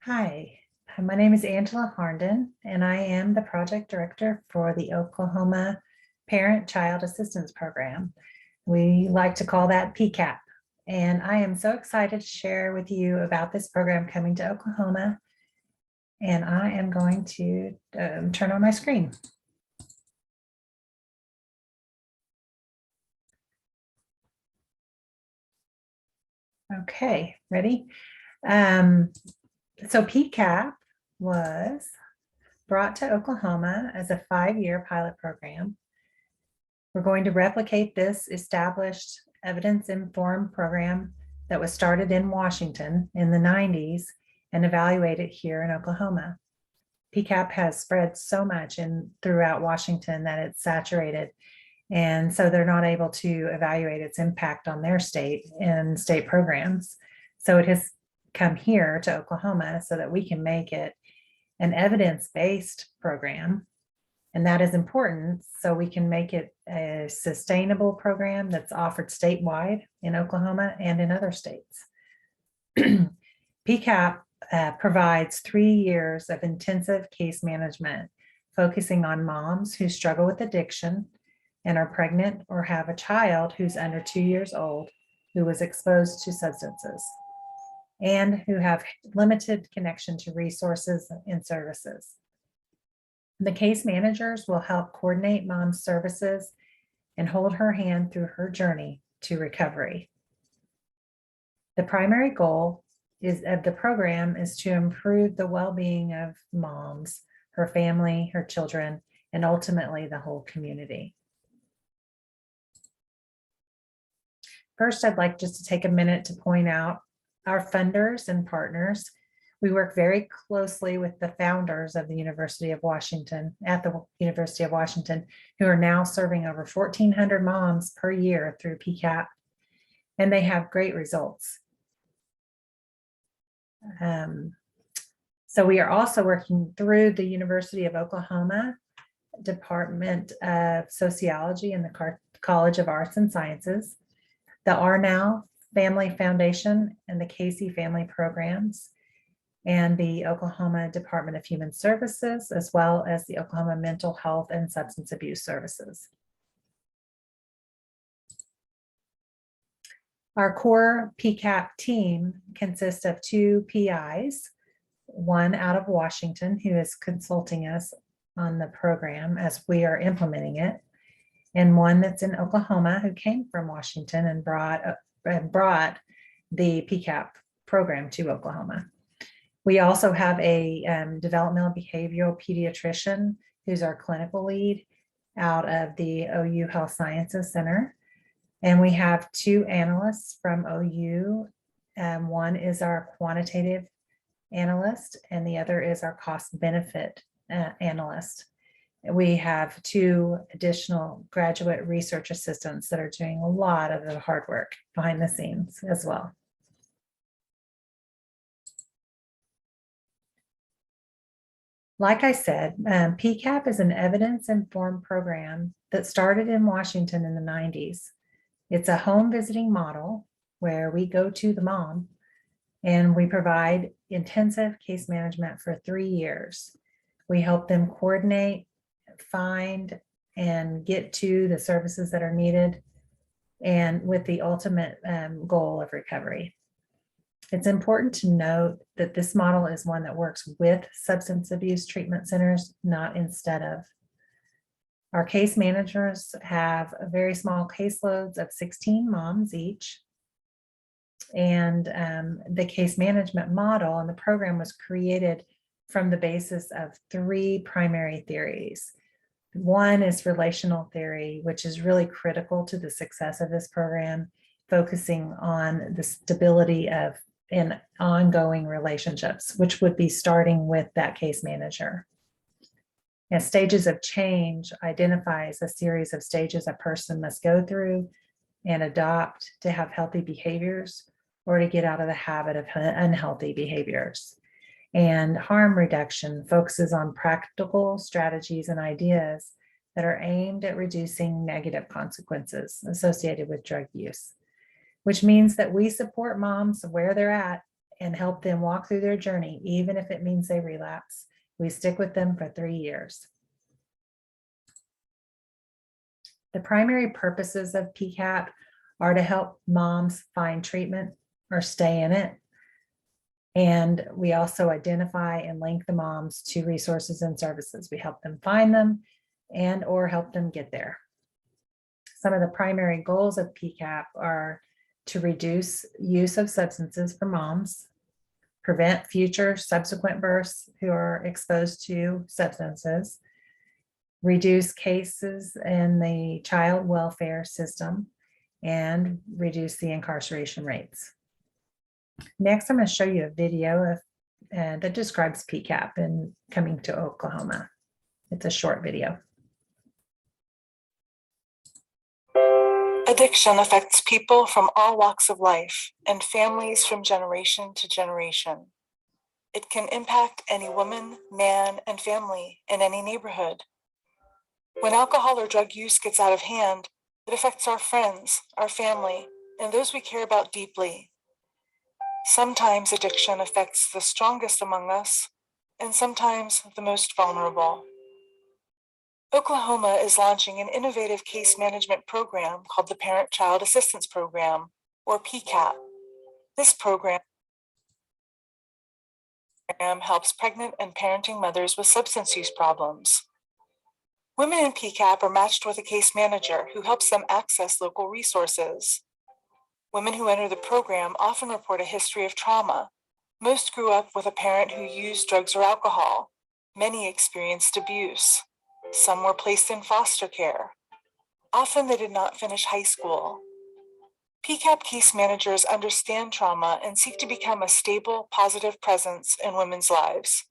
Hi, my name is Angela Harnden, and I am the project director for the Oklahoma Parent-Child Assistance Program. We like to call that PCAP. And I am so excited to share with you about this program coming to Oklahoma. And I am going to turn on my screen. Okay, ready? So PCAP was brought to Oklahoma as a 5-year pilot program. We're going to replicate this established evidence-informed program that was started in Washington in the 90s and evaluate it here in Oklahoma. PCAP has spread so much throughout Washington that it's saturated. And so they're not able to evaluate its impact on their state and state programs. So it has come here to Oklahoma so that we can make it an evidence-based program. And that is important so we can make it a sustainable program that's offered statewide in Oklahoma and in other states. PCAP provides 3 years of intensive case management, focusing on moms who struggle with addiction and are pregnant or have a child who's under 2 years old who was exposed to substances and who have limited connection to resources and services. The case managers will help coordinate mom's services and hold her hand through her journey to recovery. The primary goal of the program is to improve the well-being of moms, her family, her children, and ultimately the whole community. First, I'd like just to take a minute to point out our funders and partners. We work very closely with the founders of the University of Washington, at the University of Washington, who are now serving over 1,400 moms per year through PCAP, and they have great results. So we are also working through the University of Oklahoma Department of Sociology and the College of Arts and Sciences, the Arnow Family Foundation and the Casey Family Programs, and the Oklahoma Department of Human Services, as well as the Oklahoma Mental Health and Substance Abuse Services. Our core PCAP team consists of 2 PIs, one out of Washington who is consulting us on the program as we are implementing it, and one that's in Oklahoma who came from Washington and brought the PCAP program to Oklahoma. We also have a developmental behavioral pediatrician who's our clinical lead out of the OU Health Sciences Center. And we have 2 analysts from OU. One is our quantitative analyst and the other is our cost benefit analyst. We have 2 additional graduate research assistants that are doing a lot of the hard work behind the scenes as well. Like I said, PCAP is an evidence-informed program that started in Washington in the 90s. It's a home visiting model where we go to the mom and we provide intensive case management for 3 years. We help them coordinate, find, and get to the services that are needed, and with the ultimate goal of recovery. It's important to note that this model is one that works with substance abuse treatment centers, not instead of. Our case managers have a very small caseloads of 16 moms each. And the case management model and the program was created from the basis of 3 primary theories. One is relational theory, which is really critical to the success of this program, focusing on the stability of in ongoing relationships, which would be starting with that case manager. And stages of change identifies a series of stages a person must go through and adopt to have healthy behaviors or to get out of the habit of unhealthy behaviors. And harm reduction focuses on practical strategies and ideas that are aimed at reducing negative consequences associated with drug use, which means that we support moms where they're at and help them walk through their journey, even if it means they relapse. We stick with them for 3 years. The primary purposes of PCAP are to help moms find treatment or stay in it. And we also identify and link the moms to resources and services. We help them find them and or help them get there. Some of the primary goals of PCAP are to reduce use of substances for moms, prevent future subsequent births who are exposed to substances, reduce cases in the child welfare system, and reduce the incarceration rates. Next, I'm going to show you a video that describes PCAP and coming to Oklahoma. It's a short video. Addiction affects people from all walks of life and families from generation to generation. It can impact any woman, man, and family in any neighborhood. When alcohol or drug use gets out of hand, it affects our friends, our family, and those we care about deeply. Sometimes addiction affects the strongest among us, and sometimes the most vulnerable. Oklahoma is launching an innovative case management program called the Parent-Child Assistance Program, or PCAP. This program helps pregnant and parenting mothers with substance use problems. Women in PCAP are matched with a case manager who helps them access local resources. Women who enter the program often report a history of trauma. Most grew up with a parent who used drugs or alcohol. Many experienced abuse. Some were placed in foster care. Often they did not finish high school. PCAP case managers understand trauma and seek to become a stable, positive presence in women's lives.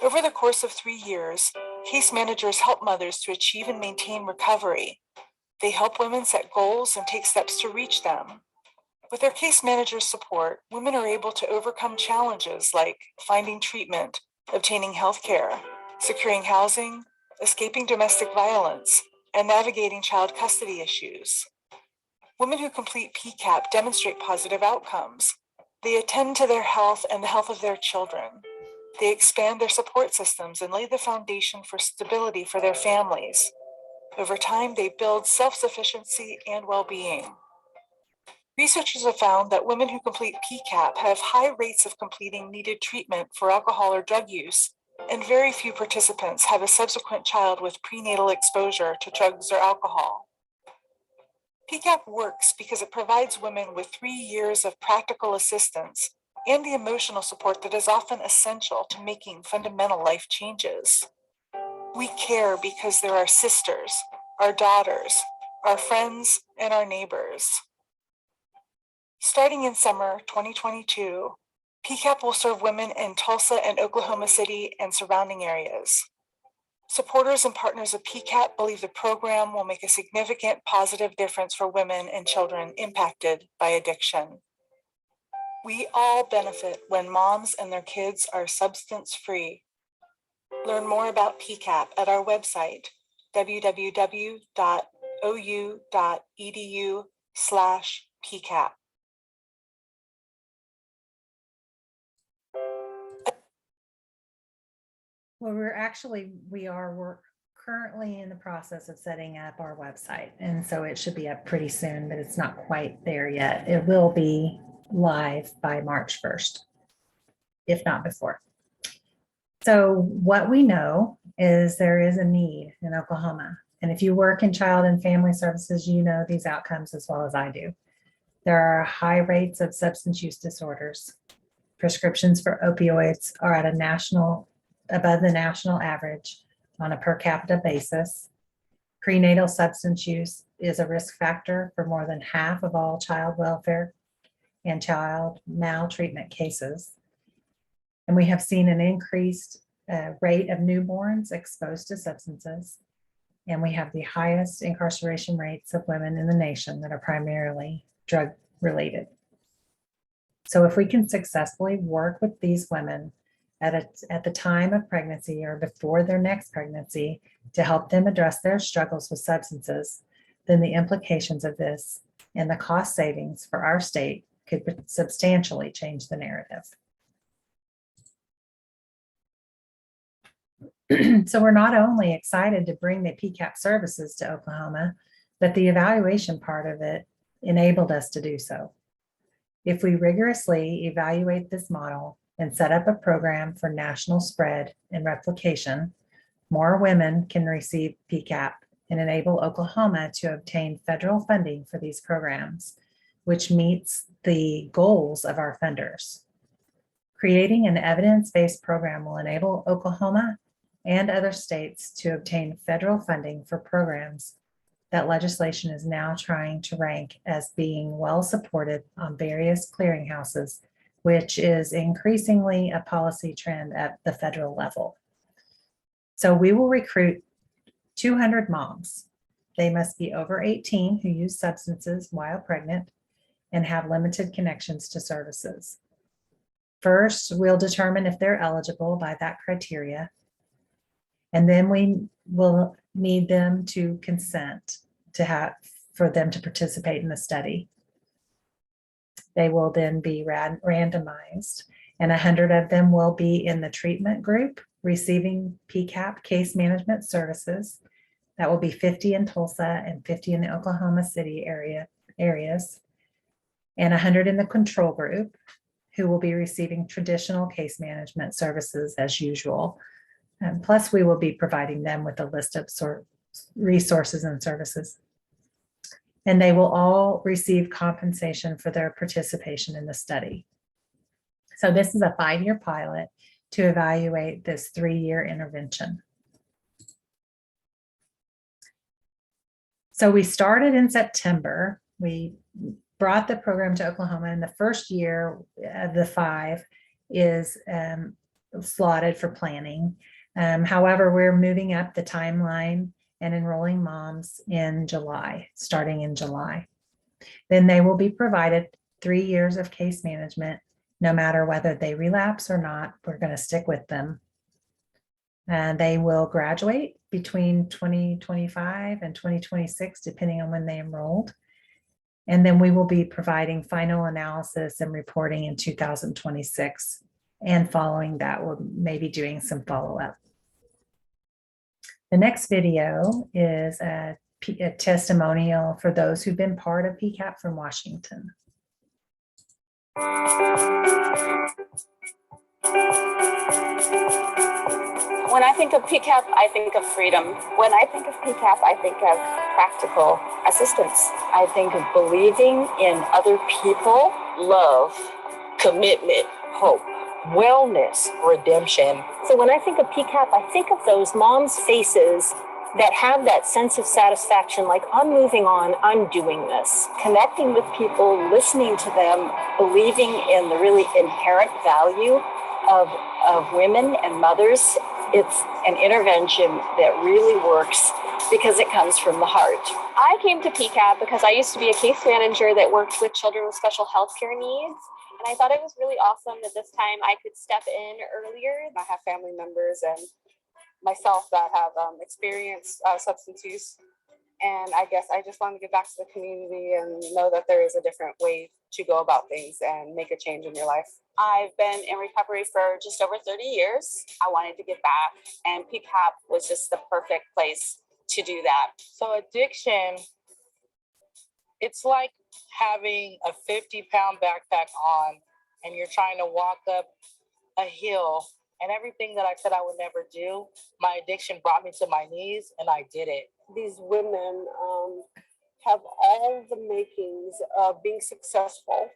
Over the course of 3 years, case managers help mothers to achieve and maintain recovery. They help women set goals and take steps to reach them. With their case manager's support, women are able to overcome challenges like finding treatment, obtaining health care, securing housing, escaping domestic violence, and navigating child custody issues. Women who complete PCAP demonstrate positive outcomes. They attend to their health and the health of their children. They expand their support systems and lay the foundation for stability for their families. Over time, they build self-sufficiency and well-being. Researchers have found that women who complete PCAP have high rates of completing needed treatment for alcohol or drug use, and very few participants have a subsequent child with prenatal exposure to drugs or alcohol. PCAP works because it provides women with 3 years of practical assistance and the emotional support that is often essential to making fundamental life changes. We care because they're our sisters, our daughters, our friends, and our neighbors. Starting in summer 2022, PCAP will serve women in Tulsa and Oklahoma City and surrounding areas. Supporters and partners of PCAP believe the program will make a significant positive difference for women and children impacted by addiction. We all benefit when moms and their kids are substance-free. Learn more about PCAP at our website, www.ou.edu/PCAP. Well, we're currently in the process of setting up our website. And so it should be up pretty soon, but it's not quite there yet. It will be live by March 1st, if not before. So what we know is there is a need in Oklahoma. And if you work in child and family services, you know these outcomes as well as I do. There are high rates of substance use disorders. Prescriptions for opioids are at above the national average on a per capita basis. Prenatal substance use is a risk factor for more than half of all child welfare and child maltreatment cases. And we have seen an increased rate of newborns exposed to substances. And we have the highest incarceration rates of women in the nation that are primarily drug related. So if we can successfully work with these women at the time of pregnancy or before their next pregnancy to help them address their struggles with substances, then the implications of this and the cost savings for our state could substantially change the narrative. So we're not only excited to bring the PCAP services to Oklahoma, but the evaluation part of it enabled us to do so. If we rigorously evaluate this model and set up a program for national spread and replication, more women can receive PCAP and enable Oklahoma to obtain federal funding for these programs, which meets the goals of our funders. Creating an evidence-based program will enable Oklahoma and other states to obtain federal funding for programs that legislation is now trying to rank as being well supported on various clearinghouses, which is increasingly a policy trend at the federal level. So we will recruit 200 moms. They must be over 18 who use substances while pregnant and have limited connections to services. First, we'll determine if they're eligible by that criteria. And then we will need them to consent for them to participate in the study. They will then be randomized, and 100 of them will be in the treatment group receiving PCAP case management services. That will be 50 in Tulsa and 50 in the Oklahoma City areas, and 100 in the control group who will be receiving traditional case management services as usual. And plus, we will be providing them with a list of resources and services. And they will all receive compensation for their participation in the study. So this is a 5-year pilot to evaluate this 3-year intervention. So we started in September. We brought the program to Oklahoma, and the first year of the 5 is slotted for planning. However, we're moving up the timeline and enrolling moms in July, starting in July. Then they will be provided 3 years of case management, no matter whether they relapse or not. We're going to stick with them. And they will graduate between 2025 and 2026, depending on when they enrolled. And then we will be providing final analysis and reporting in 2026. And following that, we'll maybe doing some follow-up. The next video is a testimonial for those who've been part of PCAP from Washington. When I think of PCAP, I think of freedom. When I think of PCAP, I think of practical assistance. I think of believing in other people, love, commitment, hope, wellness, redemption. So when I think of PCAP, I think of those moms' faces that have that sense of satisfaction, like I'm moving on, I'm doing this, connecting with people, listening to them, believing in the really inherent value of women and mothers. It's an intervention that really works because it comes from the heart. I came to PCAP because I used to be a case manager that worked with children with special health care needs. And I thought it was really awesome that this time I could step in earlier. I have family members and myself that have experienced substance use. And I guess I just want to give back to the community and know that there is a different way to go about things and make a change in your life. I've been in recovery for just over 30 years. I wanted to give back, and PCAP was just the perfect place to do that. So addiction, it's like having a 50-pound backpack on and you're trying to walk up a hill, and everything that I said I would never do, my addiction brought me to my knees and I did it. These women have all the makings of being successful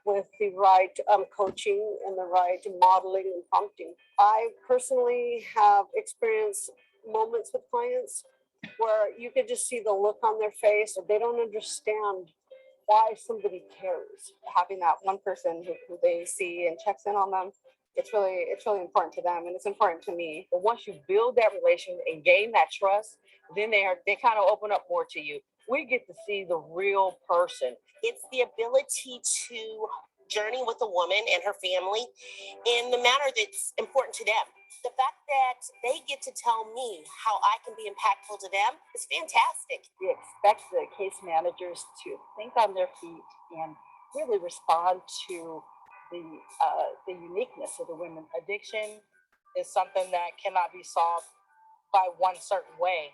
with the right coaching and the right modeling and prompting. I personally have experienced moments with clients where you could just see the look on their face, or they don't understand why somebody cares. Having that one person who they see and checks in on them, it's really important to them, and it's important to me. But once you build that relation and gain that trust, then they kind of open up more to you. We get to see the real person. It's the ability to journey with a woman and her family in the manner that's important to them. The fact that they get to tell me how I can be impactful to them is fantastic. We expect the case managers to think on their feet and really respond to the uniqueness of the women. Addiction is something that cannot be solved by one certain way.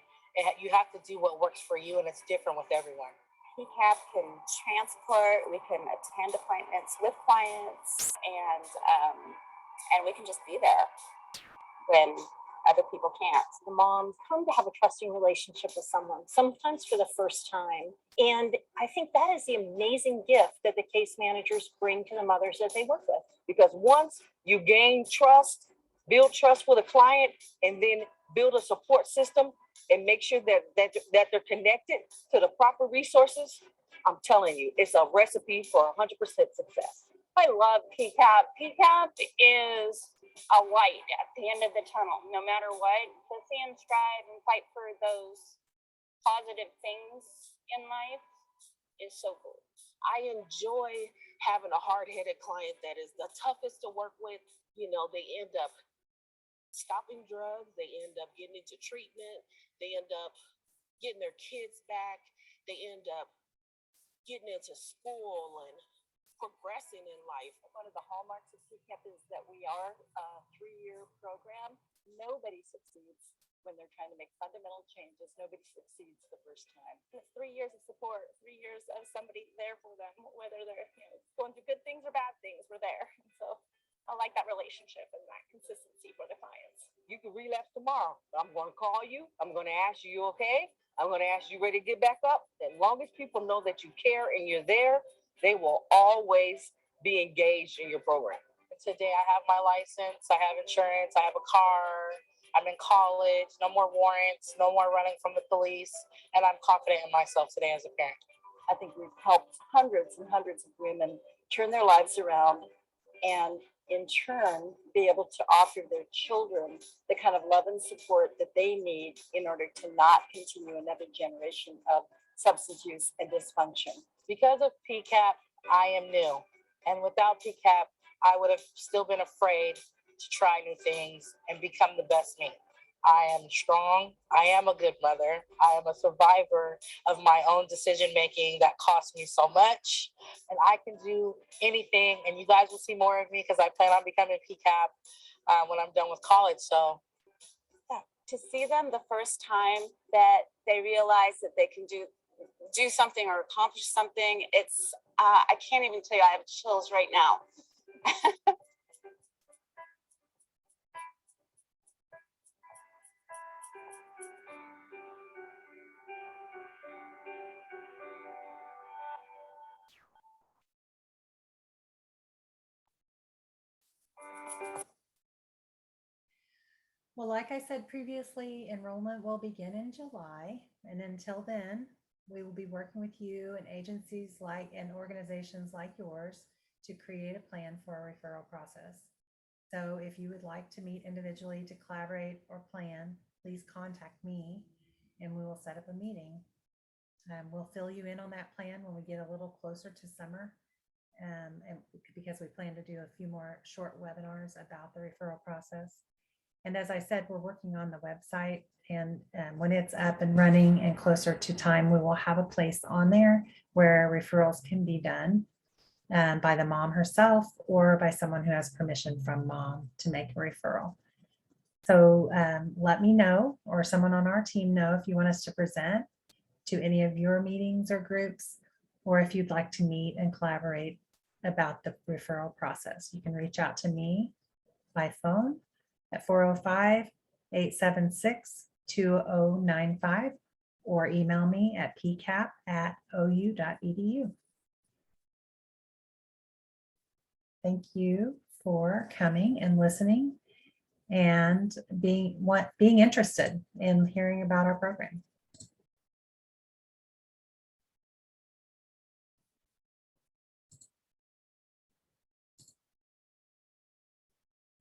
You have to do what works for you, and it's different with everyone. PCAP can transport, we can attend appointments with clients, and we can just be there when other people can't. The moms come to have a trusting relationship with someone, sometimes for the first time. And I think that is the amazing gift that the case managers bring to the mothers that they work with. Because once you gain trust, build trust with a client, and then build a support system and make sure that they're connected to the proper resources, I'm telling you, it's a recipe for 100% success. I love PCAP. PCAP is a light at the end of the tunnel. No matter what, to see and strive and fight for those positive things in life is so cool. I enjoy having a hard-headed client that is the toughest to work with. You know, they end up stopping drugs, they end up getting into treatment, they end up getting their kids back, they end up getting into school and progressing in life. One of the hallmarks of PCAP is that we are a 3-year program. Nobody succeeds when they're trying to make fundamental changes. Nobody succeeds the first time. And it's 3 years of support, 3 years of somebody there for them, whether they're going through good things or bad things, we're there. So I like that relationship and that consistency for the clients. You can relapse tomorrow. I'm going to call you. I'm going to ask you okay? I'm going to ask you ready to get back up. As long as people know that you care and you're there, they will always be engaged in your program. Today I have my license, I have insurance, I have a car, I'm in college, no more warrants, no more running from the police, and I'm confident in myself today as a parent. I think we've helped hundreds and hundreds of women turn their lives around and in turn be able to offer their children the kind of love and support that they need in order to not continue another generation of substance use and dysfunction. Because of PCAP, I am new. And without PCAP, I would have still been afraid to try new things and become the best me. I am strong. I am a good mother. I am a survivor of my own decision making that cost me so much. And I can do anything. And you guys will see more of me because I plan on becoming PCAP when I'm done with college. So yeah, to see them the first time that they realize that they can do something or accomplish something, it's I can't even tell you, I have chills right now. Well, like I said previously, enrollment will begin in July. And until then, we will be working with you and agencies and organizations like yours to create a plan for a referral process. So if you would like to meet individually to collaborate or plan, please contact me and we will set up a meeting. We'll fill you in on that plan when we get a little closer to summer. And because we plan to do a few more short webinars about the referral process. And as I said, we're working on the website, and when it's up and running and closer to time, we will have a place on there where referrals can be done by the mom herself or by someone who has permission from mom to make a referral. So let me know, or someone on our team know, if you want us to present to any of your meetings or groups, or if you'd like to meet and collaborate about the referral process. You can reach out to me by phone at 405-876-2095 or email me at pcap@ou.edu. Thank you for coming and listening and being interested in hearing about our program.